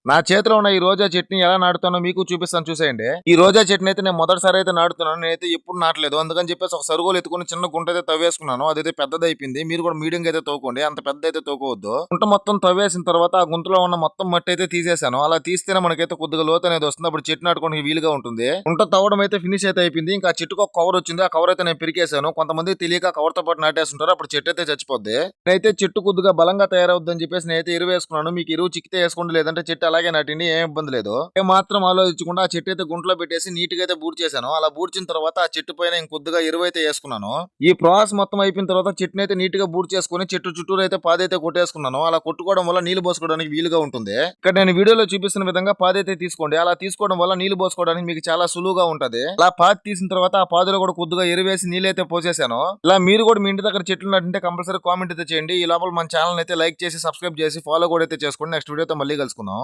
నా చేతిలో ఉన్న ఈ రోజా చెట్టుని ఎలా నాటుతానో మీకు చూపిస్తాను చూసేయండి. ఈ రోజా చెట్టుని అయితే నేను మొదటిసారి అయితే నాటుతున్నాను. నేనైతే ఎప్పుడు నాటలేదు. అందుకని చెప్పేసి ఒక సరుగోలు ఎత్తుకొని చిన్న గుంట అయితే తవ్వేసుకున్నాను. అదైతే పెద్దది అయిపోయింది. మీరు కూడా మీడియం అయితే తవ్వుకోండి. అంత పెద్ద అయితే తవ్వుకోవద్దు. గుంట మొత్తం తవ్వేసిన తర్వాత ఆ గుంటలో ఉన్న మొత్తం మట్టి అయితే తీసేశాను. అలా తీస్తేనే మనకైతే కొద్దిగా లోతు అనేది వస్తుంది. అప్పుడు చెట్టు నాటుకోవడానికి వీలుగా ఉంటుంది. గుంట తవ్వడం అయితే ఫినిష్ అయితే అయిపోయింది. ఇంకా ఆ చెట్టుకు ఒక కవర్ వచ్చింది. ఆ కవర్ అయితే నేను పెరికేశాను. కొంతమంది తెలియక కవర్ తో పాటు నాటేస్తుంటారు. అప్పుడు చెట్టు అయితే చచ్చిపోద్ది. నేనైతే చెట్టు కొద్దిగా బలంగా తయారవుద్దని చెప్పేసి నేనైతే ఎరువు వేసుకున్నాను. మీకు ఎరువు చిక్కితే వేసుకోండి, లేదంటే చెట్టు అలాగే నాటిండి, ఏం ఇబ్బంది లేదు. ఏ మాత్రం ఆలోచించకుండా ఆ చెట్టు అయితే గుంటలో పెట్టేసి నీట్ గా అయితే బూడ్ చేశాను. అలా బూడ్చిన తర్వాత ఆ చెట్టు పైన ఇంకొద్దిగా ఎరువు అయితే వేసుకున్నాను. ఈ ప్రాసెస్ మొత్తం అయిపోయిన తర్వాత చెట్టుని అయితే నీట్ గా బూడ్ చేసుకుని చెట్టు చుట్టూరు అయితే పాదైతే కొట్టేసుకున్నాను. అలా కొట్టుకోవడం వల్ల నీళ్లు పోసుకోవడానికి వీలుగా ఉంటుంది. ఇక్కడ నేను వీడియోలో చూపిస్తున్న విధంగా పాదైతే తీసుకోండి. అలా తీసుకోవడం వల్ల నీళ్లు పోసుకోవడానికి మీకు చాలా సులువుగా ఉంటది. అలా పాది తీసిన తర్వాత ఆ పాదులో కూడా కొద్దిగా ఎరువేసి నీళ్ళైతే పోసేసాను. ఇలా మీరు కూడా మీ ఇంటి దగ్గర చెట్లు నాటింటే కంపల్సరీ కామెంట్ అయితే చేయండి. ఈ లోపల మన ఛానల్ అయితే లైక్ చేసి సబ్స్క్రైబ్ చేసి ఫాలో కూడా అయితే చేసుకోండి. నెక్స్ట్ వీడియోతో మళ్ళీ కలుసుకుందాం.